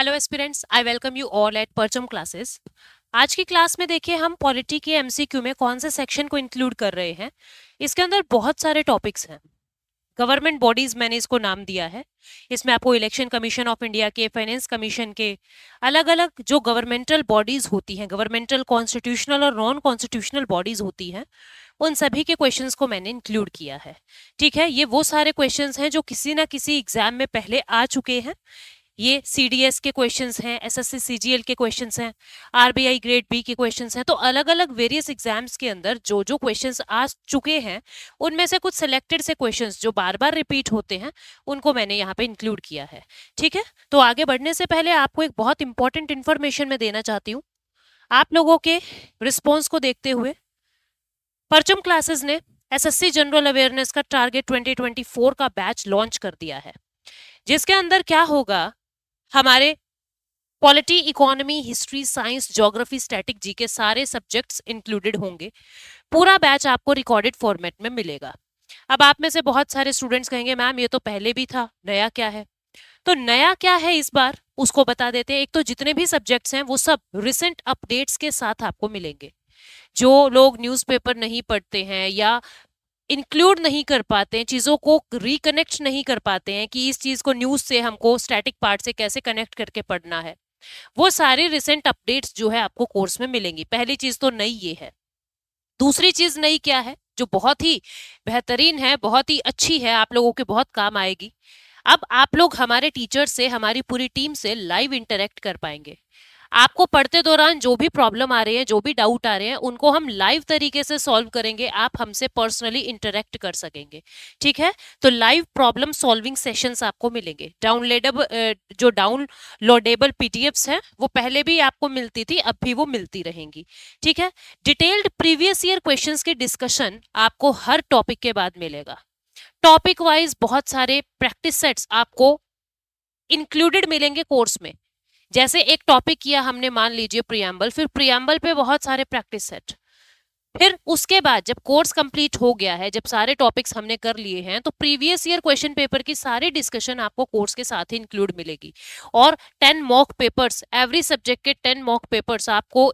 Hello aspirants, I welcome you all at परचम classes. आज की क्लास में देखिए हम पॉलिटी के एमसीक्यू में कौन से सेक्शन को इंक्लूड कर रहे हैं। इसके अंदर बहुत सारे टॉपिक्स हैं। गवर्नमेंट बॉडीज मैंने इसको नाम दिया है। इसमें आपको इलेक्शन कमीशन ऑफ इंडिया के, फाइनेंस कमीशन के, अलग अलग जो गवर्नमेंटल बॉडीज होती हैं, गवर्नमेंटल कॉन्स्टिट्यूशनल और नॉन कॉन्स्टिट्यूशनल बॉडीज होती हैं, उन सभी के क्वेश्चंस को मैंने इंक्लूड किया है। ठीक है, ये वो सारे क्वेश्चंस हैं जो किसी ना किसी एग्जाम में पहले आ चुके हैं। ये सीडीएस के क्वेश्चंस हैं, एसएससी सीजीएल के क्वेश्चंस हैं, आरबीआई ग्रेड बी के क्वेश्चंस हैं। तो अलग अलग वेरियस एग्जाम्स के अंदर जो जो क्वेश्चंस आ चुके हैं, उनमें से कुछ सिलेक्टेड से क्वेश्चंस जो बार बार रिपीट होते हैं, उनको मैंने यहाँ पे इंक्लूड किया है। ठीक है, तो आगे बढ़ने से पहले आपको एक बहुत इंपॉर्टेंट इन्फॉर्मेशन मैं देना चाहती हूँ। आप लोगों के रिस्पॉन्स को देखते हुए परचम क्लासेस ने एसएससी जनरल अवेयरनेस का टारगेट 2024 का बैच लॉन्च कर दिया है, जिसके अंदर क्या होगा, हमारे polity, economy, history, science, geography, static, G K सारे सब्जेक्ट्स इंक्लूडेड होंगे। पूरा बैच आपको रिकॉर्डेड फॉर्मेट में मिलेगा। अब आप में से बहुत सारे स्टूडेंट्स कहेंगे मैम ये तो पहले भी था, नया क्या है? तो नया क्या है इस बार, उसको बता देते हैं। एक तो जितने भी सब्जेक्ट्स हैं वो सब रिसेंट अपडेट्स के साथ आपको मिलेंगे। जो लोग न्यूज़पेपर नहीं पढ़ते हैं या इंक्लूड नहीं कर पाते हैं, चीज़ों को रिकनेक्ट नहीं कर पाते हैं कि इस चीज़ को न्यूज़ से हमको स्टैटिक पार्ट से कैसे कनेक्ट करके पढ़ना है, वो सारे रिसेंट अपडेट्स जो है आपको कोर्स में मिलेंगी। पहली चीज़ तो नई ये है। दूसरी चीज़ नई क्या है, जो बहुत ही बेहतरीन है, बहुत ही अच्छी है, आप लोगों के बहुत काम आएगी। अब आप लोग हमारे टीचर से, हमारी पूरी टीम से लाइव इंटरेक्ट कर पाएंगे। आपको पढ़ते दौरान जो भी प्रॉब्लम आ रही है, जो भी डाउट आ रहे हैं, उनको हम लाइव तरीके से सॉल्व करेंगे। आप हमसे पर्सनली इंटरेक्ट कर सकेंगे। ठीक है, तो लाइव प्रॉब्लम सॉल्विंग सेशंस आपको मिलेंगे। जो डाउनलोडेबल पीडीएफ्स हैं वो पहले भी आपको मिलती थी, अब भी वो मिलती रहेंगी। ठीक है, डिटेल्ड प्रीवियस ईयर क्वेश्चंस की डिस्कशन आपको हर टॉपिक के बाद मिलेगा। टॉपिक वाइज बहुत सारे प्रैक्टिस सेट्स आपको इंक्लूडेड मिलेंगे कोर्स में। जैसे एक टॉपिक किया हमने, मान लीजिए प्रियम्बल, फिर प्रियम्बल पे बहुत सारे प्रैक्टिस सेट। फिर उसके बाद जब कोर्स कंप्लीट हो गया है, जब सारे टॉपिक्स हमने कर लिए हैं, तो प्रीवियस ईयर क्वेश्चन पेपर की सारी डिस्कशन आपको कोर्स के साथ ही इंक्लूड मिलेगी। और 10 मॉक पेपर्स, एवरी सब्जेक्ट के 10 मॉक पेपर्स आपको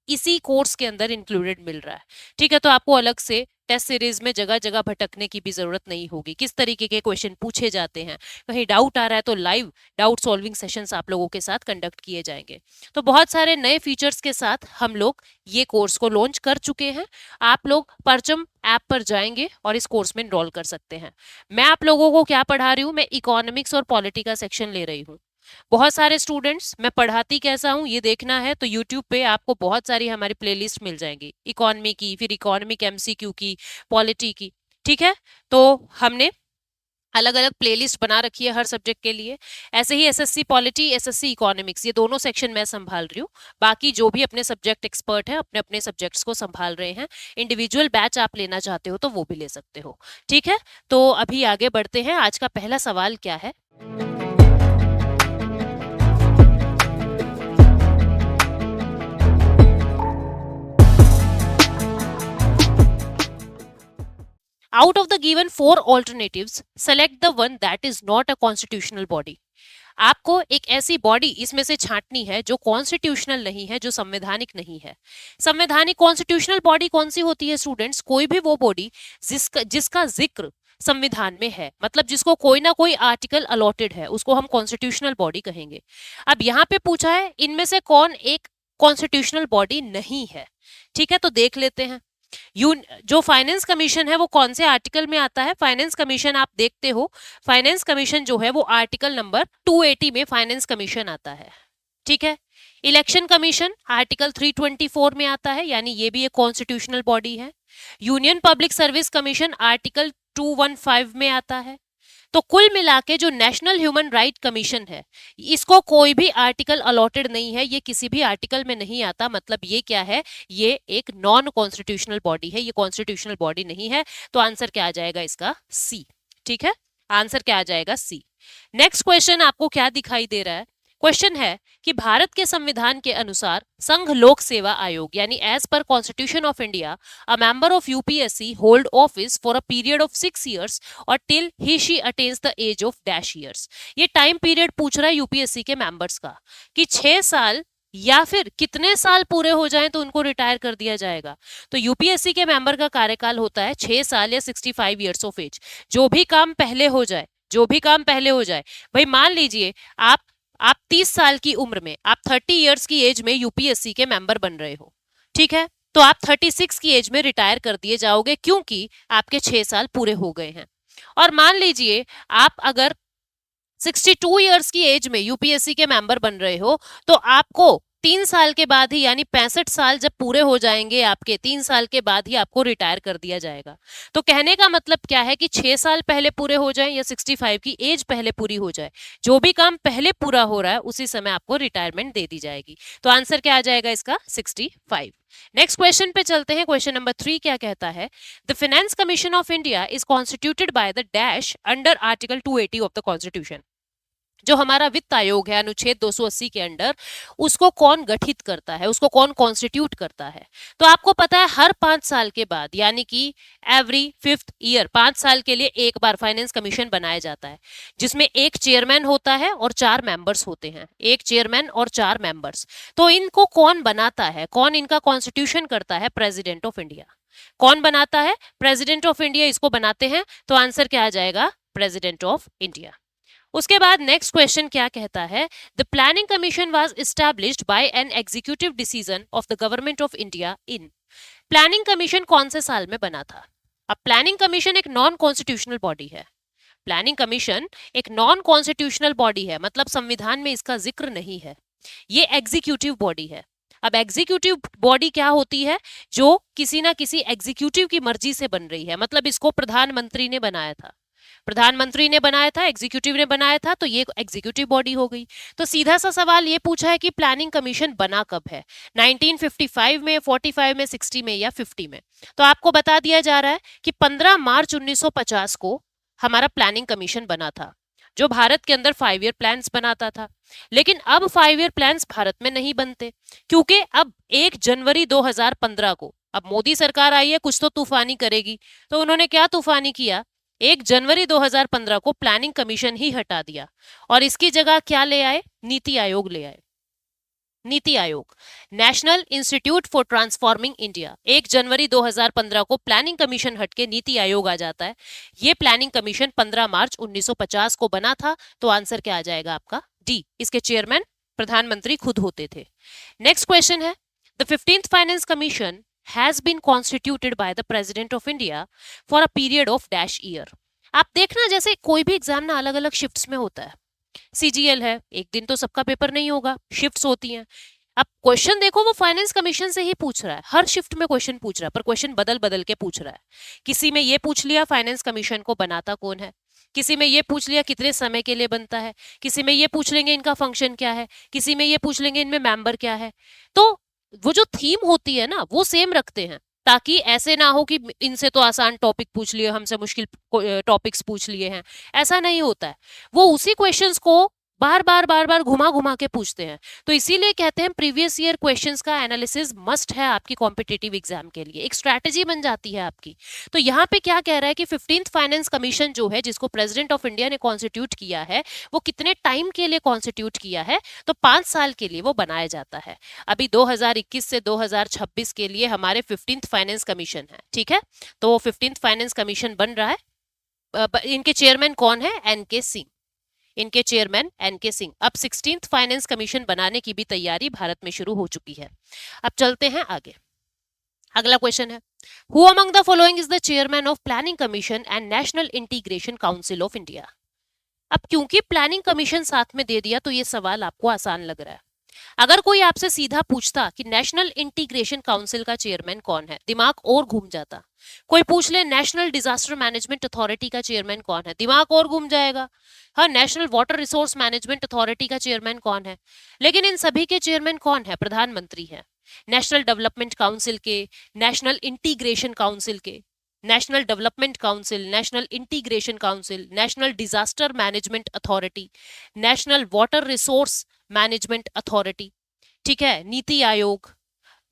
इसी कोर्स के अंदर इंक्लूडेड मिल रहा है। ठीक है, तो आपको अलग से टेस्ट सीरीज में जगह जगह भटकने की भी जरूरत नहीं होगी। किस तरीके के क्वेश्चन पूछे जाते हैं, कहीं डाउट आ रहा है तो लाइव डाउट सॉल्विंग सेशंस आप लोगों के साथ कंडक्ट किए जाएंगे। तो बहुत सारे नए फीचर्स के साथ हम लोग ये कोर्स को लॉन्च कर चुके हैं। आप लोग परचम ऐप पर जाएंगे और इस कोर्स में एनरोल कर सकते हैं। मैं आप लोगों को क्या पढ़ा रही हूँ, मैं इकोनॉमिक्स और पॉलिटी का सेक्शन ले रही हूँ। बहुत सारे स्टूडेंट्स, मैं पढ़ाती कैसा हूँ ये देखना है तो यूट्यूब पे आपको बहुत सारी हमारी प्लेलिस्ट मिल जाएंगी, इकोनॉमी की, फिर इकोनॉमिक एमसीक्यू की, पॉलिटी की। ठीक है, तो हमने अलग अलग प्लेलिस्ट बना रखी है हर सब्जेक्ट के लिए। ऐसे ही एसएससी पॉलिटी, एसएससी इकोनॉमिक्स, ये दोनों सेक्शन मैं संभाल रही हूँ। बाकी जो भी अपने सब्जेक्ट एक्सपर्ट है, अपने अपने सब्जेक्ट्स को संभाल रहे हैं। इंडिविजुअल बैच आप लेना चाहते हो तो वो भी ले सकते हो। ठीक है, तो अभी आगे बढ़ते हैं। आज का पहला सवाल क्या है? Out of the given 4 alternatives, select the one that is not a constitutional body. आपको एक ऐसी बॉडी इसमें से छांटनी है जो कॉन्स्टिट्यूशनल नहीं है, जो संवैधानिक नहीं है। संवैधानिक कॉन्स्टिट्यूशनल बॉडी कौन सी होती है स्टूडेंट्स? कोई भी वो बॉडी जिसका जिक्र संविधान में है, मतलब जिसको कोई ना कोई आर्टिकल अलॉटेड है, उसको हम कॉन्स्टिट्यूशनल बॉडी कहेंगे। अब यहाँ पे पूछा है इनमें से कौन एक कॉन्स्टिट्यूशनल बॉडी नहीं है। ठीक है, तो देख लेते हैं। जो फाइनेंस कमीशन है वो कौन से आर्टिकल में आता है? फाइनेंस कमीशन आप देखते हो, फाइनेंस कमीशन जो है वो आर्टिकल नंबर 280 में फाइनेंस कमीशन आता है। ठीक है, इलेक्शन कमीशन आर्टिकल 324 में आता है, यानी ये भी एक कॉन्स्टिट्यूशनल बॉडी है। Union public service commission article 215 में आता है। तो कुल मिला के जो नेशनल ह्यूमन राइट कमीशन है, इसको कोई भी आर्टिकल अलॉटेड नहीं है, ये किसी भी आर्टिकल में नहीं आता। मतलब ये क्या है? ये एक नॉन कॉन्स्टिट्यूशनल बॉडी है, ये कॉन्स्टिट्यूशनल बॉडी नहीं है। तो आंसर क्या आ जाएगा इसका? सी। ठीक है, आंसर क्या आ जाएगा? सी। नेक्स्ट क्वेश्चन आपको क्या दिखाई दे रहा है? क्वेश्चन है कि भारत के संविधान के अनुसार संघ लोक सेवा आयोग यानी as per constitution of India a member of UPSC hold office for a period of 6 years और till he she attains the age of dash years. ये टाइम पीरियड पूछ रहा है यूपीएससी के मेंबर्स का कि 6 साल या फिर कितने साल पूरे हो जाएं तो उनको रिटायर कर दिया जाएगा। तो यूपीएससी के मेंबर का कार्यकाल होता है 6 साल या 65 years ऑफ एज। जो भी काम पहले हो जाए, जो भी काम पहले हो जाए, भाई मान लीजिए आप 30 साल की उम्र में, आप 30 इयर्स की एज में यूपीएससी के मेंबर बन रहे हो, ठीक है, तो आप 36 की एज में रिटायर कर दिए जाओगे क्योंकि आपके 6 साल पूरे हो गए हैं। और मान लीजिए आप अगर 62 इयर्स की एज में यूपीएससी के मेंबर बन रहे हो तो आपको 3 साल के बाद ही यानी 65 साल जब पूरे हो जाएंगे आपके, 3 साल के बाद ही आपको रिटायर कर दिया जाएगा। तो कहने का मतलब क्या है कि 6 साल पहले पूरे हो जाए या 65 की एज पहले पूरी हो जाए, जो भी काम पहले पूरा हो रहा है उसी समय आपको रिटायरमेंट दे दी जाएगी। तो आंसर क्या आ जाएगा इसका 65। नेक्स्ट क्वेश्चन पे चलते हैं। क्वेश्चन नंबर 3 क्या कहता है? The finance commission of India is constituted by the dash under article 280 of the constitution. जो हमारा वित्त आयोग है अनुच्छेद 280 के अंडर, उसको कौन गठित करता है, उसको कौन कॉन्स्टिट्यूट करता है? तो आपको पता है हर 5 साल के बाद यानी कि एवरी 5th ईयर 5 साल के लिए एक बार फाइनेंस कमीशन बनाया जाता है, जिसमें एक चेयरमैन होता है और 4 मेंबर्स होते हैं। एक चेयरमैन और 4 मेंबर्स। तो इनको कौन बनाता है, कौन इनका कॉन्स्टिट्यूशन करता है? President of India. कौन बनाता है? प्रेसिडेंट ऑफ इंडिया इसको बनाते हैं। तो आंसर क्या आ जाएगा? President of India. उसके बाद नेक्स्ट क्वेश्चन क्या कहता है? The planning commission was established bye an executive decision of the government of India in. Planning commission कौन से साल में बना था? अब प्लानिंग कमीशन एक नॉन कॉन्स्टिट्यूशनल बॉडी है। प्लानिंग कमीशन एक नॉन कॉन्स्टिट्यूशनल बॉडी है, मतलब संविधान में इसका जिक्र नहीं है। ये एग्जीक्यूटिव बॉडी है। अब एग्जीक्यूटिव बॉडी क्या होती है? जो किसी ना किसी एग्जीक्यूटिव की मर्जी से बन रही है, मतलब इसको प्रधानमंत्री ने बनाया था, प्रधानमंत्री ने बनाया था, एग्जीक्यूटिव ने बनाया था, तो ये एग्जीक्यूटिव बॉडी हो गई। तो सीधा सा सवाल ये पूछा है कि प्लानिंग कमीशन बना कब है? 1955 में, 45 में, 60 में या 50 में? तो आपको बता दिया जा रहा है कि 15 मार्च 1950 को हमारा प्लानिंग कमीशन बना था, जो भारत के अंदर 5 ईयर प्लान्स बनाता था। लेकिन अब 5 ईयर प्लान्स भारत में नहीं बनते, क्योंकि अब 1 जनवरी 2015 को अब मोदी सरकार आई है, कुछ तो तूफानी करेगी। तो उन्होंने क्या तूफानी किया? 1 जनवरी 2015 को प्लानिंग कमीशन ही हटा दिया और इसकी जगह क्या ले आए? नीति आयोग ले आए। NITI Aayog, national institute for transforming India. 1 जनवरी 2015 को प्लानिंग कमीशन हटके नीति आयोग आ जाता है। ये प्लानिंग कमीशन 15 मार्च 1950 को बना था। तो आंसर क्या आ जाएगा आपका? डी। इसके चेयरमैन प्रधानमंत्री खुद होते थे। नेक्स्ट क्वेश्चन है, the 15th finance commission has been constituted by the president of India for a period of dash year। आप देखना जैसे कोई भी एग्जाम ना अलग अलग शिफ्ट्स में होता है। सीजीएल है, एक दिन तो सबका पेपर नहीं होगा, शिफ्ट्स होती हैं। अब क्वेश्चन देखो वो फाइनेंस कमीशन से ही पूछ रहा है, हर शिफ्ट में क्वेश्चन पूछ रहा है, पर क्वेश्चन बदल बदल के पूछ रहा है। किसी में ये पूछ लिया फाइनेंस कमीशन को बनाता कौन है, किसी में ये पूछ लिया कितने समय के लिए बनता है, किसी में ये पूछ लेंगे इनका फंक्शन क्या है, किसी में ये पूछ लेंगे इनमें मेंबर क्या है। तो वो जो थीम होती है ना वो सेम रखते हैं, ताकि ऐसे ना हो कि इनसे तो आसान टॉपिक पूछ लिए, हमसे मुश्किल टॉपिक्स पूछ लिए हैं, ऐसा नहीं होता है। वो उसी क्वेश्चंस को बार बार घुमा घुमा के पूछते हैं। तो इसीलिए कहते हैं प्रीवियस ईयर क्वेश्चंस का एनालिसिस मस्ट है आपकी कॉम्पिटिटिव एग्जाम के लिए, एक स्ट्रैटेजी बन जाती है आपकी। तो यहाँ पे क्या कह रहा है कि 15th फाइनेंस कमीशन जो है, जिसको प्रेसिडेंट ऑफ इंडिया ने कॉन्स्टिट्यूट किया है, वो कितने टाइम के लिए कॉन्स्टिट्यूट किया है? तो 5 साल के लिए वो बनाया जाता है। अभी 2021 से 2026 के लिए हमारे 15th फाइनेंस कमीशन है, ठीक है। तो 15th फाइनेंस कमीशन बन रहा है। इनके चेयरमैन कौन है? एनके सिंह। इनके चेयरमैन एनके सिंह। अब 16th फाइनेंस कमीशन बनाने की भी तैयारी भारत में शुरू हो चुकी है। अब चलते हैं आगे। अगला क्वेश्चन है, who among the following is the chairman of planning commission and national integration council of India. अब क्योंकि प्लानिंग कमीशन साथ में दे दिया तो ये सवाल आपको आसान लग रहा है। अगर कोई आपसे सीधा पूछता कि नेशनल इंटीग्रेशन काउंसिल का चेयरमैन कौन है, दिमाग और घूम जाता। कोई पूछ ले नेशनल डिजास्टर मैनेजमेंट अथॉरिटी का चेयरमैन कौन है, दिमाग और घूम जाएगा। हाँ, national water resource management authority का चेयरमैन कौन है? लेकिन इन सभी के चेयरमैन कौन है? प्रधानमंत्री है। नेशनल डेवलपमेंट काउंसिल के, नेशनल इंटीग्रेशन काउंसिल के, national development council, national integration council, national disaster management authority, national water resource management authority, ठीक है, नीति आयोग,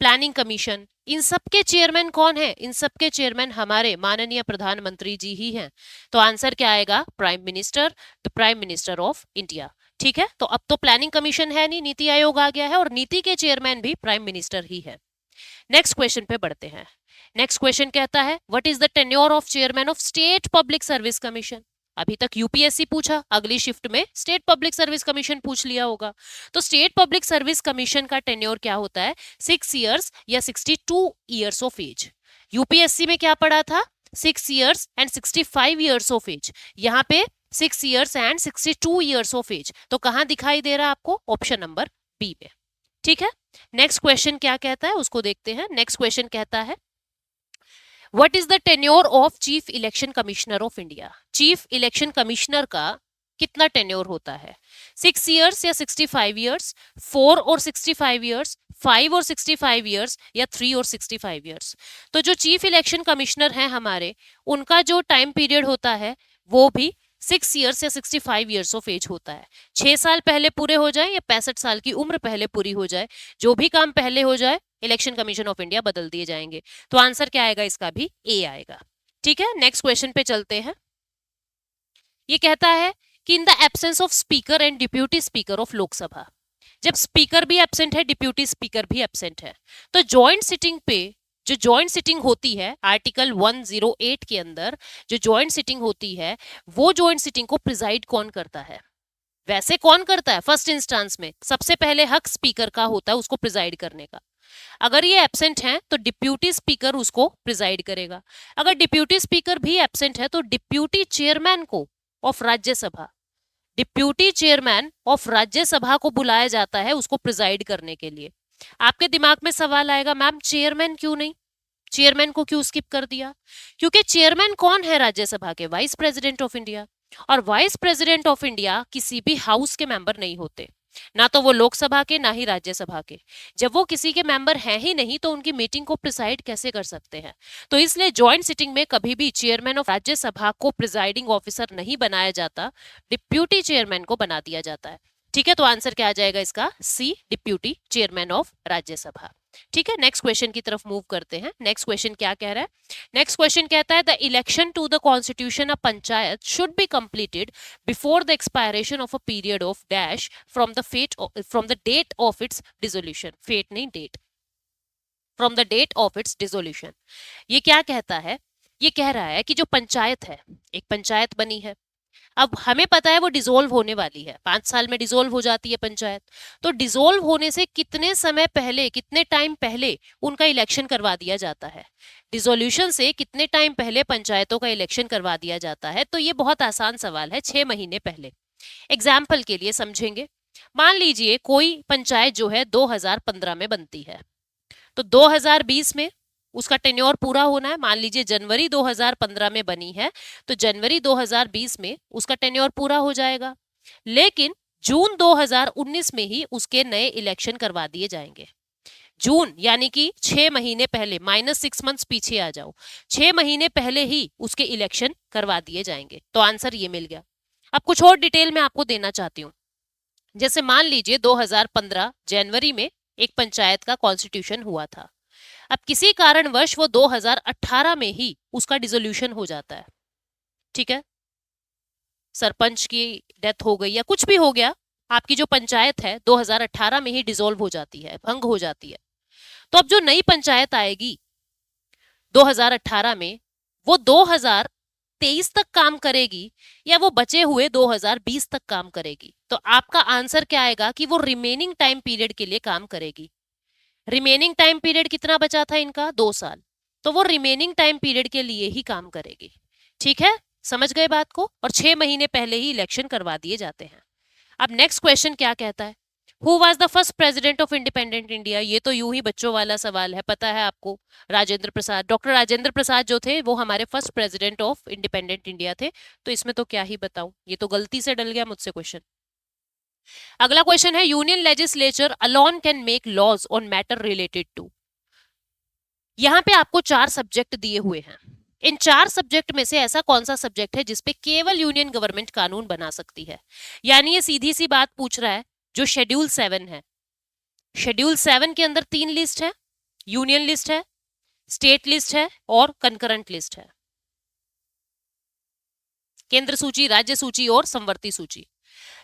प्लानिंग कमीशन, इन सब के चेयरमैन कौन है? इन सब के चेयरमैन हमारे माननीय प्रधानमंत्री जी ही हैं। तो आंसर क्या आएगा? Prime minister, the prime minister of India. ठीक है, तो अब तो प्लानिंग कमीशन है नहीं, नीति आयोग आ गया है और नीति के चेयरमैन भी प्राइम मिनिस्टर ही है। नेक्स्ट क्वेश्चन पे बढ़ते हैं। नेक्स्ट क्वेश्चन कहता है what is the tenure of chairman of state public service commission. अभी तक यूपीएससी पूछा, अगली शिफ्ट में स्टेट पब्लिक सर्विस कमीशन पूछ लिया होगा। तो स्टेट पब्लिक सर्विस कमीशन का टेन्योर क्या होता है? 6 इयर्स या 62 इयर्स ऑफ एज। यूपीएससी में क्या पढ़ा था? 6 years and 65 years of age. यहाँ पे 6 years and 62 years of age. तो कहां दिखाई दे रहा है आपको? ऑप्शन नंबर बी में। ठीक है, नेक्स्ट क्वेश्चन क्या कहता है उसको देखते हैं। नेक्स्ट क्वेश्चन कहता है what is the tenure of chief election commissioner of India. Chief election commissioner का कितना टेन्योर होता है? 6 इयर्स या 65 इयर्स, 4 और 65 इयर्स, 5 और 65 इयर्स या 3 और 65 इयर्स। तो जो चीफ इलेक्शन कमिश्नर हैं हमारे, उनका जो टाइम पीरियड होता है वो भी 6 इयर्स या 65 इयर्स ऑफ एज होता है। 6 साल पहले पूरे हो जाए या 65 साल की उम्र पहले पूरी हो जाए, जो भी काम पहले हो जाए इलेक्शन कमीशन ऑफ इंडिया बदल दिए जाएंगे। तो आंसर क्या आएगा? इसका भी ए आएगा। ठीक है, नेक्स्ट क्वेश्चन पे चलते हैं। ये कहता है कि in the absence of speaker and deputy speaker of Lok Sabha, जब स्पीकर भी एब्सेंट है, डिप्यूटी स्पीकर भी एब्सेंट है, तो जॉइंट सिटिंग पे जो जॉइंट सिटिंग होती है आर्टिकल 108 के अंदर जो जॉइंट सिटिंग होती है, वो जॉइंट सिटिंग को प्रिजाइड कौन करता है? वैसे कौन करता है? फर्स्ट इंस्टेंस में सबसे पहले हक स्पीकर का होता है उसको प्रिजाइड करने का। अगर ये एब्सेंट है तो डिप्यूटी स्पीकर उसको प्रिजाइड करेगा। अगर डिप्यूटी स्पीकर भी एब्सेंट है तो डिप्यूटी चेयरमैन को of Rajya Sabha, deputy chairman of Rajya Sabha को बुलाया जाता है उसको प्रिजाइड करने के लिए। आपके दिमाग में सवाल आएगा मैम चेयरमैन क्यों नहीं, चेयरमैन को क्यों स्किप कर दिया? क्योंकि चेयरमैन कौन है राज्यसभा के? Vice president of India. और वाइस प्रेसिडेंट ऑफ इंडिया किसी भी हाउस के मेंबर नहीं होते, ना तो वो लोकसभा के ना ही राज्यसभा के। जब वो किसी के मेंबर हैं ही नहीं तो उनकी मीटिंग को प्रिसाइड कैसे कर सकते हैं? तो इसलिए जॉइंट सिटिंग में कभी भी चेयरमैन ऑफ राज्यसभा को प्रिजाइडिंग ऑफिसर नहीं बनाया जाता, डिप्यूटी चेयरमैन को बना दिया जाता है। ठीक है, तो आंसर क्या आ जाएगा इसका? सी, डिप्यूटी चेयरमैन ऑफ राज्यसभा। ठीक है, नेक्स्ट क्वेश्चन की तरफ मूव करते हैं। नेक्स्ट क्वेश्चन क्या कह रहा है? नेक्स्ट क्वेश्चन कहता है the election to the constitution of panchayat should be completed before the expiration of a period of dash from the date of its dissolution. Fate नहीं, date. From the date of its dissolution. ये क्या कहता है? ये कह रहा है कि जो पंचायत है, एक पंचायत बनी है, अब हमें पता है वो डिसोल्व होने वाली है, 5 साल में डिसोल्व हो जाती है पंचायत। तो डिसोल्व होने से कितने समय पहले, कितने टाइम पहले उनका इलेक्शन करवा दिया जाता है? डिसोल्यूशन से कितने टाइम पहले पंचायतों का इलेक्शन करवा दिया जाता है? तो ये बहुत आसान सवाल है, 6 महीने पहले। एग्जाम्पल के लिए समझेंगे, मान लीजिए कोई पंचायत जो है 2015 में बनती है, तो 2020 में उसका टेन्योर पूरा होना है। मान लीजिए जनवरी 2015 में बनी है तो जनवरी 2020 में उसका टेन्योर पूरा हो जाएगा, लेकिन जून 2019 में ही उसके नए इलेक्शन करवा दिए जाएंगे। जून यानी कि 6 महीने पहले, -6 मंथ्स पीछे आ जाओ, 6 महीने पहले ही उसके इलेक्शन करवा दिए जाएंगे। तो आंसर ये मिल गया। अब कुछ और डिटेल में आपको देना चाहती हूँ। जैसे मान लीजिए 2015 जनवरी में एक पंचायत का कॉन्स्टिट्यूशन हुआ था, अब किसी कारणवश वो 2018 में ही उसका डिसोल्यूशन हो जाता है। ठीक है, सरपंच की डेथ हो गई या कुछ भी हो गया, आपकी जो पंचायत है 2018 में ही डिसॉल्व हो जाती है, भंग हो जाती है। तो अब जो नई पंचायत आएगी 2018 में, वो 2023 तक काम करेगी या वो बचे हुए 2020 तक काम करेगी? तो आपका आंसर क्या आएगा कि वो रिमेनिंग टाइम पीरियड के लिए काम करेगी। रिमेनिंग टाइम पीरियड कितना बचा था इनका? 2 साल। तो वो रिमेनिंग टाइम पीरियड के लिए ही काम करेगी। ठीक है, समझ गए बात को? और 6 महीने पहले ही इलेक्शन करवा दिए जाते हैं। अब नेक्स्ट क्वेश्चन क्या कहता है? Who was the first president of independent India? ये तो यूं ही बच्चों वाला सवाल है, पता है आपको। राजेंद्र प्रसाद, डॉक्टर राजेंद्र प्रसाद जो थे वो हमारे first president of independent India थे। तो इसमें तो क्या ही बताऊं, ये तो गलती से डल गया मुझसे क्वेश्चन। अगला क्वेश्चन है union legislature alone can make laws on matter related to. यहां पे आपको 4 सब्जेक्ट दिए हुए हैं। इन 4 सब्जेक्ट में से ऐसा कौन सा सब्जेक्ट है जिसपे केवल यूनियन गवर्नमेंट कानून बना सकती है? यानी ये सीधी सी बात पूछ रहा है, जो शेड्यूल 7 है, शेड्यूल 7 के अंदर 3 लिस्ट है, यूनियन लिस्ट है, स्टेट लिस्ट है और कंकरेंट लिस्ट है। केंद्र सूची, राज्य सूची और समवर्ती सूची।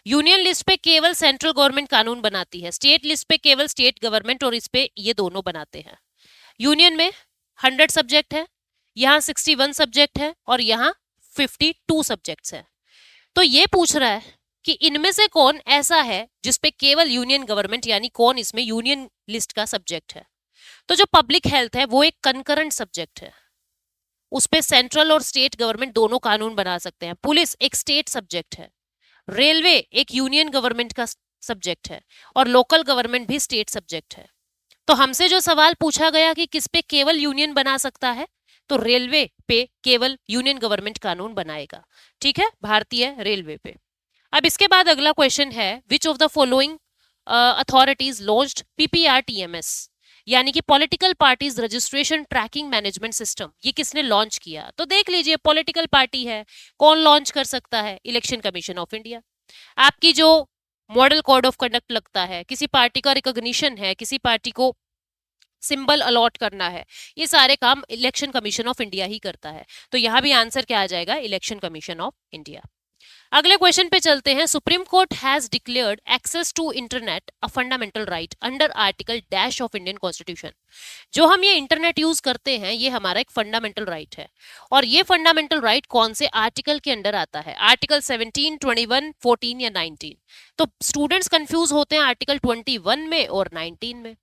यूनियन लिस्ट पे केवल सेंट्रल गवर्नमेंट कानून बनाती है, स्टेट लिस्ट पे केवल स्टेट गवर्नमेंट और इस पे ये दोनों बनाते हैं। यूनियन में 100 सब्जेक्ट है, यहाँ 61 सब्जेक्ट है और यहाँ 52 सब्जेक्ट्स है। तो ये पूछ रहा है कि इनमें से कौन ऐसा है जिसपे केवल यूनियन गवर्नमेंट, यानी कौन इसमें यूनियन लिस्ट का सब्जेक्ट है। तो जो पब्लिक हेल्थ है वो एक कंकरेंट सब्जेक्ट है, उस पे सेंट्रल और स्टेट गवर्नमेंट दोनों कानून बना सकते हैं। पुलिस एक स्टेट सब्जेक्ट है, रेलवे एक यूनियन गवर्नमेंट का सब्जेक्ट है और लोकल गवर्नमेंट भी स्टेट सब्जेक्ट है। तो हमसे जो सवाल पूछा गया कि किस पे केवल यूनियन बना सकता है, तो रेलवे पे केवल यूनियन गवर्नमेंट कानून बनाएगा। ठीक है, भारतीय रेलवे पे। अब इसके बाद अगला क्वेश्चन है, which of the following authorities launched PPRTMS, यानी कि political parties registration tracking management system, ये किसने लॉन्च किया? तो देख लीजिए, पॉलिटिकल पार्टी है, कौन लॉन्च कर सकता है? Election commission of India. आपकी जो मॉडल कोड ऑफ कंडक्ट लगता है, किसी पार्टी का रिकॉग्निशन है, किसी पार्टी को सिंबल अलॉट करना है, ये सारे काम इलेक्शन कमीशन ऑफ इंडिया ही करता है। तो यहाँ भी आंसर क्या आ जाएगा? Election commission of India. अगले क्वेश्चन पे चलते हैं। Supreme court has declared access to internet a fundamental right under article dash of Indian constitution. जो हम ये इंटरनेट यूज करते हैं, ये हमारा एक फंडामेंटल राइट है। और ये फंडामेंटल राइट कौन से आर्टिकल के अंडर आता है? आर्टिकल 17, 21, 14 या 19? तो स्टूडेंट्स कंफ्यूज होते हैं आर्टिकल 21 में और 19 में।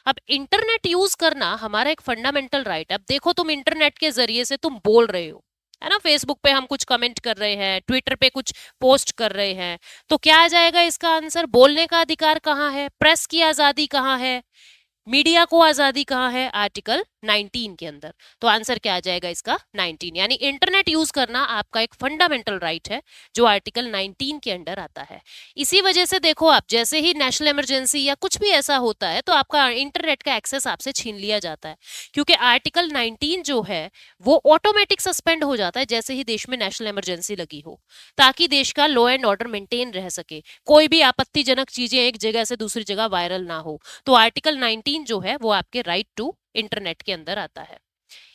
अब इंटरनेट यूज करना हमारा एक फंडामेंटल राइट। अब देखो, तुम इंटरनेट के जरिए से तुम बोल रहे हो, है ना, फेसबुक पे हम कुछ कमेंट कर रहे हैं, ट्विटर पे कुछ पोस्ट कर रहे हैं, तो क्या आ जाएगा इसका आंसर? बोलने का अधिकार कहाँ है? प्रेस की आजादी कहाँ है? मीडिया को आजादी कहाँ है? आर्टिकल 19 के अंदर। तो आंसर क्या आ जाएगा इसका? 19। यानी इंटरनेट यूज करना आपका एक फंडामेंटल राइट है जो आर्टिकल 19 के अंडर आता है। इसी वजह से देखो, आप जैसे ही नेशनल इमरजेंसी या कुछ भी ऐसा होता है तो आपका इंटरनेट का एक्सेस आपसे छीन लिया जाता है, क्योंकि आर्टिकल 19 जो है वो ऑटोमेटिक सस्पेंड हो जाता है जैसे ही देश में नेशनल इमरजेंसी लगी हो, ताकि देश का लॉ एंड ऑर्डर मेंटेन रह सके, कोई भी आपत्तिजनक चीजें एक जगह से दूसरी जगह वायरल ना हो। तो आर्टिकल 19 जो है वो आपके राइट टू इंटरनेट के अंदर आता है।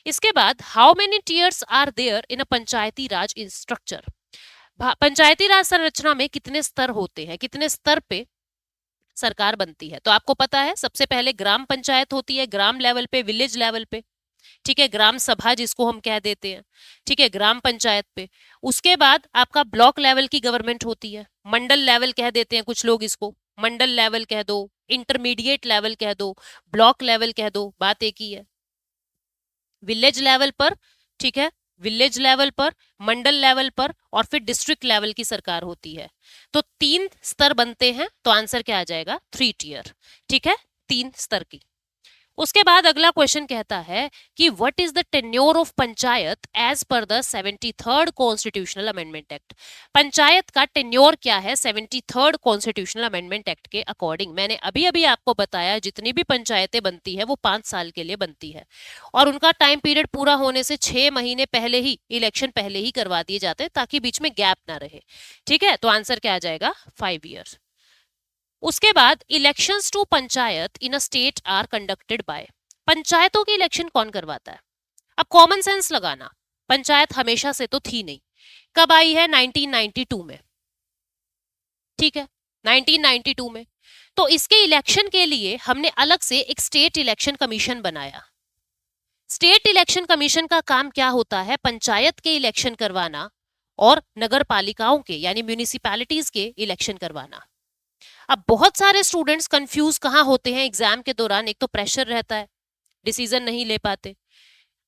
इसके बाद, how many tiers are there in a Panchayati Raj structure? Panchayati Raj संरचना में कितने स्तर होते हैं, कितने स्तर पे सरकार बनती है? तो आपको पता है, सबसे पहले ग्राम पंचायत होती है, ग्राम लेवल पे, विलेज लेवल पे। ठीक है, ग्राम सभा जिसको हम कह देते हैं, ठीक है, ग्राम पंचायत पे। उसके बाद आपका ब्लॉक लेवल की गवर्नमेंट होती है, मंडल लेवल कह देते हैं कुछ लोग इसको, मंडल लेवल कह दो, इंटरमीडिएट लेवल कह दो, ब्लॉक लेवल कह दो, बात एक ही है। विलेज लेवल पर, ठीक है, विलेज लेवल पर, मंडल लेवल पर और फिर डिस्ट्रिक्ट लेवल की सरकार होती है। तो 3 स्तर बनते हैं। तो आंसर क्या आ जाएगा? 3 टीयर। ठीक है, 3 स्तर की। उसके बाद अगला क्वेश्चन कहता है कि what is the tenure of panchayat as per the 73rd constitutional amendment act? Panchayat का टेन्योर क्या है 73rd कॉन्स्टिट्यूशनल अमेंडमेंट एक्ट के अकॉर्डिंग? मैंने अभी अभी आपको बताया, जितनी भी पंचायतें बनती है वो 5 साल के लिए बनती है और उनका टाइम पीरियड पूरा होने से 6 महीने पहले ही इलेक्शन पहले ही करवा दिए जाते हैं ताकि बीच में गैप ना रहे। ठीक है, तो आंसर क्या आ जाएगा? 5 ईयर्स। उसके बाद, elections to panchayat in a state are conducted by. पंचायतों की इलेक्शन कौन करवाता है? अब कॉमन सेंस लगाना, पंचायत हमेशा से तो थी नहीं। कब आई है? 1992 में। ठीक है, 1992 में। तो इसके इलेक्शन के लिए हमने अलग से एक स्टेट इलेक्शन कमीशन बनाया। स्टेट इलेक्शन कमीशन का काम क्या होता है? पंचायत के इलेक्शन करवाना और नगर पालिकाओं के यानी म्यूनिसिपैलिटीज के इलेक्शन करवाना। अब बहुत सारे स्टूडेंट्स कंफ्यूज कहाँ होते हैं एग्जाम के दौरान? एक तो प्रेशर रहता है, डिसीजन नहीं ले पाते।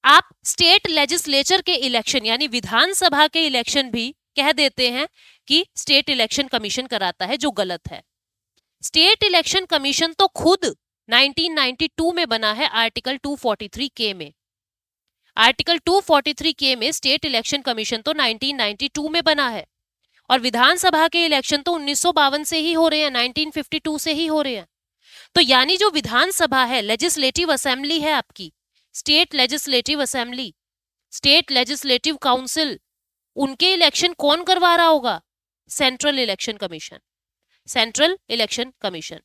आप स्टेट लेजिस्लेचर के इलेक्शन यानी विधानसभा के इलेक्शन भी कह देते हैं कि स्टेट इलेक्शन कमीशन कराता है, जो गलत है। स्टेट इलेक्शन कमीशन तो खुद 1992 में बना है आर्टिकल 243 के में। आर्टिकल 243 के में स्टेट इलेक्शन कमीशन तो 1992 में बना है और विधानसभा के इलेक्शन तो 1952 से ही हो रहे हैं, 1952 से ही हो रहे हैं। तो यानी जो विधानसभा है, लेजिस्लेटिव असेंबली है आपकी, state legislative assembly, state legislative council, उनके इलेक्शन कौन करवा रहा होगा? Central election commission. Central election commission.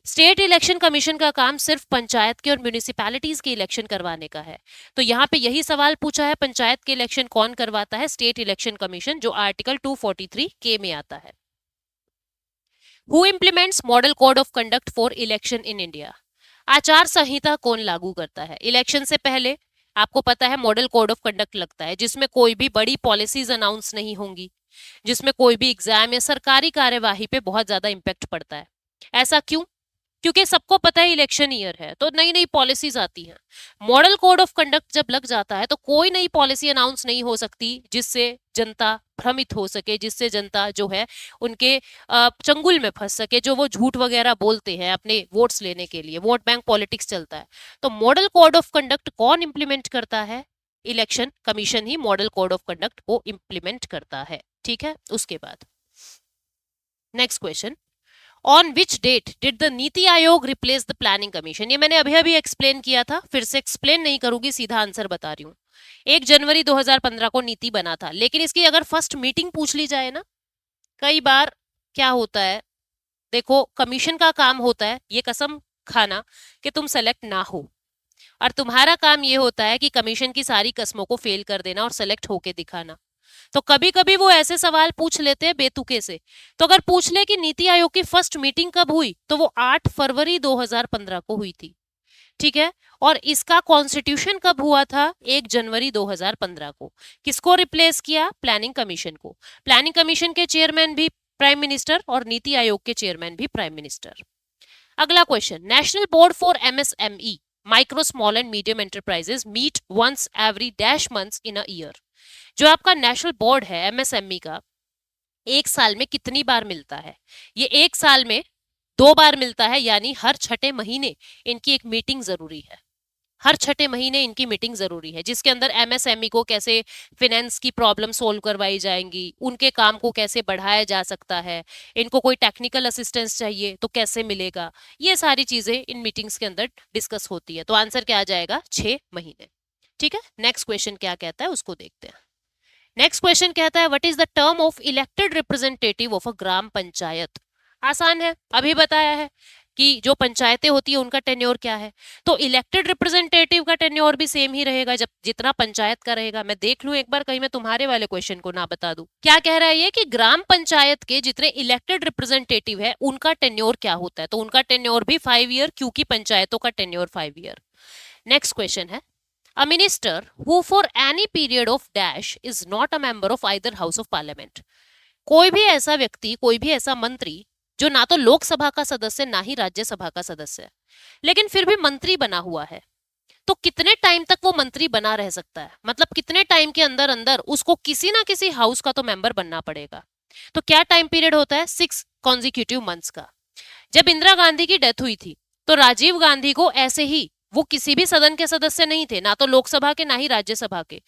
State election commission का काम सिर्फ पंचायत के और म्यूनिसिपैलिटीज के इलेक्शन करवाने का है। तो यहाँ पे यही सवाल पूछा है, पंचायत के इलेक्शन कौन करवाता है? स्टेट इलेक्शन कमीशन, जो आर्टिकल 243 के में आता है। Who implements model code of conduct for election in India? आचार संहिता कौन लागू करता है? इलेक्शन से पहले आपको पता है मॉडल कोड ऑफ कंडक्ट लगता है, जिसमें कोई भी बड़ी पॉलिसीज अनाउंस नहीं होंगी, जिसमें कोई भी एग्जाम या सरकारी कार्यवाही पे बहुत ज्यादा इम्पैक्ट पड़ता है। ऐसा क्यों? क्योंकि सबको पता है इलेक्शन ईयर है, तो नई नई पॉलिसीज आती हैं। मॉडल कोड ऑफ कंडक्ट जब लग जाता है तो कोई नई पॉलिसी अनाउंस नहीं हो सकती जिससे जनता भ्रमित हो सके, जिससे जनता जो है उनके चंगुल में फंस सके, जो वो झूठ वगैरह बोलते हैं अपने वोट्स लेने के लिए। वोट बैंक पॉलिटिक्स चलता है। तो मॉडल कोड ऑफ कंडक्ट कौन इंप्लीमेंट करता है? इलेक्शन कमीशन ही मॉडल कोड ऑफ कंडक्ट को इंप्लीमेंट करता है। ठीक है, उसके बाद next question, on which date did the NITI Aayog replace the planning commission? ये मैंने अभी अभी एक्सप्लेन किया था, फिर से एक्सप्लेन नहीं करूंगी, सीधा आंसर बता रही हूँ। 1 जनवरी 2015 को नीति बना था, लेकिन इसकी अगर फर्स्ट मीटिंग पूछ ली जाए ना, कई बार क्या होता है, देखो कमीशन का काम होता है ये कसम खाना कि तुम सेलेक्ट ना हो, और तुम्हारा काम ये होता है कि कमीशन की सारी कसमों को फेल कर देना और सेलेक्ट होके दिखाना। तो कभी कभी वो ऐसे सवाल पूछ लेते हैं बेतुके से। तो अगर पूछ ले कि नीति आयोग की फर्स्ट मीटिंग कब हुई, तो वो 8 फरवरी 2015 को हुई थी। ठीक है, और इसका कॉन्स्टिट्यूशन कब हुआ था? 1 जनवरी 2015 को। किसको रिप्लेस किया? प्लानिंग कमीशन को। प्लानिंग कमीशन के चेयरमैन भी प्राइम मिनिस्टर और नीति आयोग के चेयरमैन भी प्राइम मिनिस्टर। अगला question, national board for MSME, micro small and medium enterprises, meet once every dash months in a year. जो आपका नेशनल बोर्ड है एमएसएमई का, एक साल में कितनी बार मिलता है? ये एक साल में 2 बार मिलता है, यानी हर छठे महीने इनकी एक मीटिंग जरूरी है। हर छठे महीने इनकी मीटिंग जरूरी है, जिसके अंदर एमएसएमई को कैसे फिनेंस की प्रॉब्लम सोल्व करवाई जाएंगी, उनके काम को कैसे बढ़ाया जा सकता है, इनको कोई टेक्निकल असिस्टेंस चाहिए तो कैसे मिलेगा, ये सारी चीजें इन मीटिंग्स के अंदर डिस्कस होती है। तो आंसर क्या आ जाएगा? 6 महीने। ठीक है, नेक्स्ट क्वेश्चन क्या कहता है उसको देखते हैं। नेक्स्ट क्वेश्चन कहता है, what is the term of elected representative of a gram panchayat? आसान है, अभी बताया है कि जो पंचायतें होती है उनका टेन्योर क्या है। तो इलेक्टेड रिप्रेजेंटेटिव का टेन्योर भी सेम ही रहेगा, जब जितना पंचायत का रहेगा। मैं देख लूं एक बार, कहीं मैं तुम्हारे वाले क्वेश्चन को ना बता दूं। क्या कह रहा है ये कि ग्राम पंचायत के जितने इलेक्टेड रिप्रेजेंटेटिव है उनका टेन्योर क्या होता है? तो उनका टेन्योर भी 5 ईयर, क्योंकि पंचायतों का टेन्योर 5 ईयर। नेक्स्ट क्वेश्चन है, a minister who for any period of dash is not a member of either house of parliament। कोई भी ऐसा व्यक्ति, कोई भी ऐसा मंत्री जो ना तो लोकसभा का सदस्य ना ही राज्यसभा का सदस्य है, लेकिन फिर भी मंत्री बना हुआ है, तो कितने टाइम तक वो मंत्री बना रह सकता है? मतलब कितने टाइम के अंदर अंदर उसको किसी ना किसी हाउस का तो मेंबर बनना पड़ेगा। तो क्या टाइम पीरियड होता है? 6 कॉन्जिक्यूटिव मंथ्स का। जब इंदिरा गांधी की डेथ हुई थी तो राजीव गांधी को ऐसे ही, वो किसी भी सदन के सदस्य नहीं थे, ना तो लोकसभा के ना ही राज्यसभा के।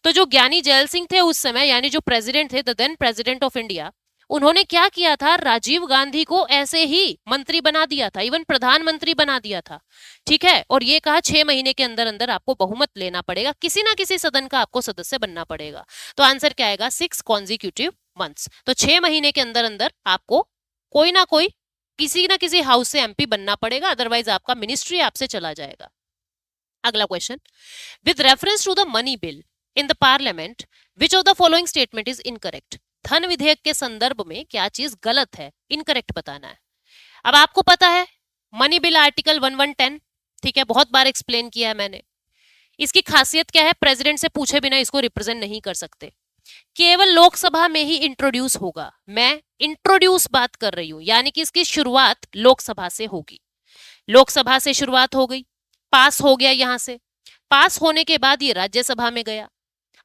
तो जो ज्ञानी जैल सिंह थे उस समय, यानी जो प्रेसिडेंट थे, the then president of India, उन्होंने क्या किया था? राजीव गांधी को ऐसे ही मंत्री बना दिया था, इवन प्रधानमंत्री बना दिया था। ठीक है, और ये कहा 6 महीने के अंदर अंदर आपको बहुमत लेना पड़ेगा, किसी ना किसी सदन का आपको सदस्य बनना पड़ेगा। तो आंसर क्या आएगा? 6 कॉन्जिक्यूटिव मंथ्स। तो 6 महीने के अंदर अंदर आपको कोई ना कोई, किसी ना किसी हाउस से एमपी बनना पड़ेगा, अदरवाइज आपका मिनिस्ट्री आपसे चला जाएगा। अगला question, with reference to the money bill in the parliament, which of the following statement is incorrect? धन विधेयक के संदर्भ में क्या चीज गलत है, इनकरेक्ट बताना है। अब आपको पता है मनी बिल आर्टिकल 1110, ठीक है, बहुत बार एक्सप्लेन किया है मैंने। इसकी खासियत क्या है? प्रेसिडेंट से पूछे बिना इसको रिप्रेजेंट नहीं कर सकते, केवल लोकसभा में ही इंट्रोड्यूस होगा। मैं इंट्रोड्यूस बात कर रही हूं, यानी कि इसकी शुरुआत लोकसभा से होगी। लोकसभा से शुरुआत हो गई, पास हो गया, यहां से पास होने के बाद ये राज्यसभा में गया।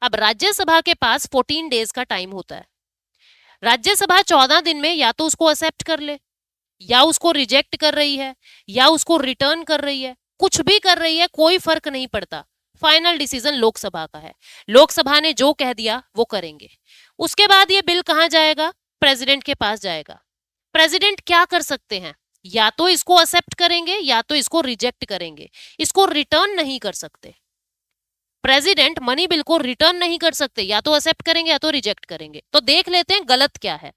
अब राज्यसभा के पास 14 डेज का टाइम होता है। राज्यसभा 14 दिन में या तो उसको एक्सेप्ट कर ले, या उसको रिजेक्ट कर रही है, या उसको रिटर्न कर रही है, कुछ भी कर रही है, कोई फर्क नहीं पड़ता। फाइनल डिसीजन लोकसभा का है। लोकसभा ने जो कह दिया वो करेंगे। उसके बाद ये बिल कहां जाएगा? प्रेसिडेंट के पास जाएगा। प्रेसिडेंट क्या कर सकते हैं? या तो इसको एक्सेप्ट करेंगे या तो इसको रिजेक्ट करेंगे, इसको रिटर्न नहीं कर सकते। प्रेसिडेंट मनी बिल को रिटर्न नहीं कर सकते, या तो एक्सेप्ट करेंगे या तो रिजेक्ट करेंगे। तो देख लेते हैं गलत क्या है।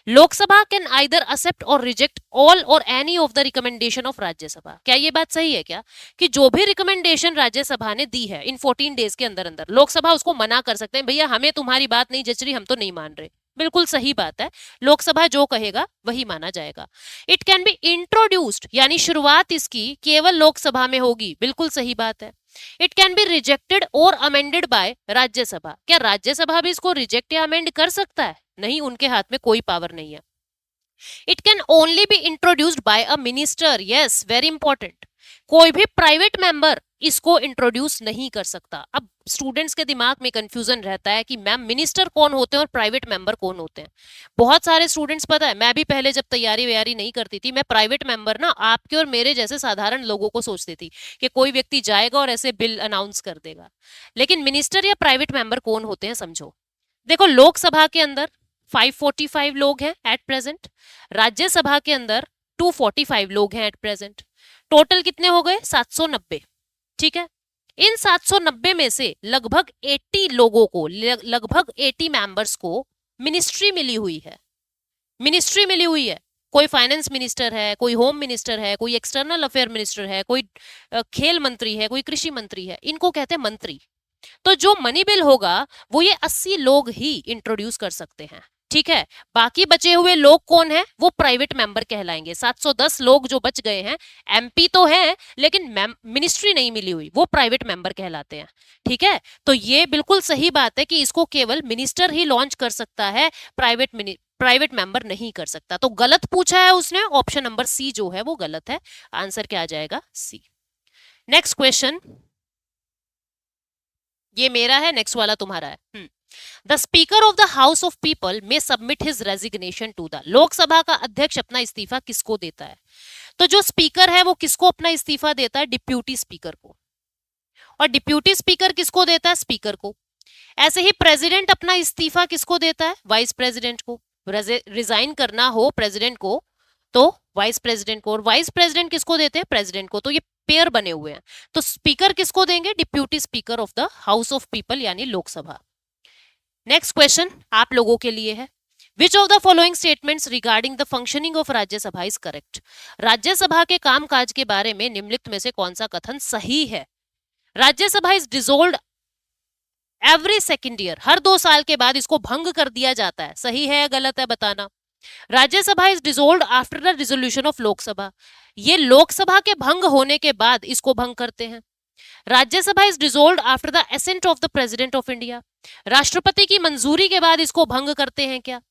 लोकसभा कैन आइदर एक्सेप्ट और रिजेक्ट ऑल और any of the recommendation of Rajya Sabha. क्या ये बात सही है क्या कि जो भी रिकमेंडेशन राज्यसभा ने दी है इन 14 डेज के अंदर अंदर लोकसभा उसको मना कर सकते हैं, भैया हमें तुम्हारी बात नहीं जच रही, हम तो नहीं मान रहे। बिल्कुल सही बात है, लोकसभा जो कहेगा वही माना जाएगा। इट कैन बी इंट्रोड्यूस्ड, यानी शुरुआत इसकी केवल लोकसभा में होगी, बिल्कुल सही बात है। इट कैन बी रिजेक्टेड और अमेंडेड बाय राज्यसभा, क्या राज्यसभा भी इसको रिजेक्ट या अमेंड कर सकता है? नहीं, उनके हाथ में कोई पावर नहीं है। It can only be introduced by a minister, yes very important. कोई भी प्राइवेट मेंबर इसको इंट्रोड्यूस नहीं कर सकता। अब स्टूडेंट्स के दिमाग में कंफ्यूजन रहता है कि मैम मिनिस्टर कौन होते हैं और प्राइवेट मेंबर कौन होते हैं। बहुत सारे स्टूडेंट्स, पता है मैं भी पहले जब तैयारी वैयारी नहीं करती थी, मैं प्राइवेट मेंबर ना आपके और मेरे जैसे साधारण लोगों को सोचती थी कि कोई व्यक्ति जाएगा और ऐसे बिल अनाउंस कर देगा। लेकिन मिनिस्टर या प्राइवेट मेंबर कौन होते हैं समझो। देखो, लोकसभा के अंदर 545 लोग हैं एट प्रेजेंट, राज्यसभा के अंदर 245 लोग हैं एट प्रेजेंट। टोटल कितने हो गए? 790। ठीक है, इन 790 में से लगभग 80 लोगों को, लगभग 80 मेंबर्स को मिनिस्ट्री मिली हुई है। मिनिस्ट्री मिली हुई है। कोई फाइनेंस मिनिस्टर है, कोई होम मिनिस्टर है, कोई एक्सटर्नल अफेयर मिनिस्टर है, कोई खेल मंत्री है, कोई कृषि मंत्री है, इनको कहते हैं मंत्री। तो जो मनी बिल होगा वो ये 80 लोग ही इंट्रोड्यूस कर सकते हैं। ठीक है, बाकी बचे हुए लोग कौन है? वो प्राइवेट मेंबर कहलाएंगे। 710 लोग जो बच गए हैं, एमपी तो है लेकिन मिनिस्ट्री नहीं मिली हुई, वो प्राइवेट मेंबर कहलाते हैं। ठीक है, तो ये बिल्कुल सही बात है कि इसको केवल मिनिस्टर ही लॉन्च कर सकता है, प्राइवेट मेंबर नहीं कर सकता। तो गलत पूछा है उसने, ऑप्शन नंबर सी जो है वो गलत है। आंसर क्या आ जाएगा? सी। नेक्स्ट क्वेश्चन, ये मेरा है, नेक्स्ट वाला तुम्हारा है। The speaker of the house of people may submit his resignation to the, Lok Sabha का अध्यक्ष अपना इस्तीफा किसको देता है? तो जो स्पीकर है वो किसको अपना इस्तीफा देता है? डिप्यूटी स्पीकर को। और डिप्यूटी स्पीकर किसको देता है? स्पीकर को। ऐसे ही प्रेसिडेंट अपना इस्तीफा किसको देता है? वाइस प्रेसिडेंट को। रिजाइन करना हो प्रेसिडेंट को तो वाइस प्रेसिडेंट को, और वाइस प्रेसिडेंट किसको देते हैं? प्रेसिडेंट को। तो ये पेयर बने हुए हैं। तो स्पीकर किसको देंगे? Deputy speaker of the house of people यानी लोकसभा। नेक्स्ट क्वेश्चन आप लोगों के लिए है, which of the following statements regarding the functioning of Rajya Sabha is correct? Rajya Sabha के कामकाज के बारे में निम्नलिखित में से कौन सा कथन सही है? Rajya Sabha is dissolved every second year, हर 2 साल के बाद इसको भंग कर दिया जाता है। सही है या गलत है बताना। Rajya Sabha is dissolved after the resolution of Lok Sabha, ये लोकसभा के भंग होने के बाद इसको भंग करते हैं। Rajya Sabha is dissolved after the ascent of the president of India, राष्ट्रपति की मंजूरी के बाद इसको भंग करते हैं क्या?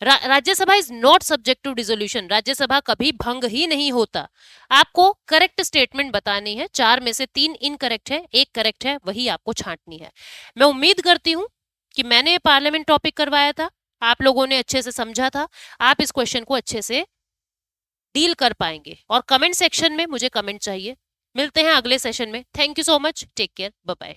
Rajya Sabha is not subject to dissolution, Rajya Sabha कभी भंग ही नहीं होता। आपको करेक्ट स्टेटमेंट बतानी है, 4 में से 3 इनकरेक्ट है, 1 करेक्ट है, वही आपको छांटनी है। मैं उम्मीद करती हूं कि मैंने पार्लियामेंट टॉपिक करवाया था, आप लोगों ने अच्छे से समझा था, आप इस क्वेश्चन को अच्छे से डील कर पाएंगे। और कमेंट सेक्शन में मुझे कमेंट चाहिए। मिलते हैं अगले सेशन में। Thank you so much, take care, bye bye.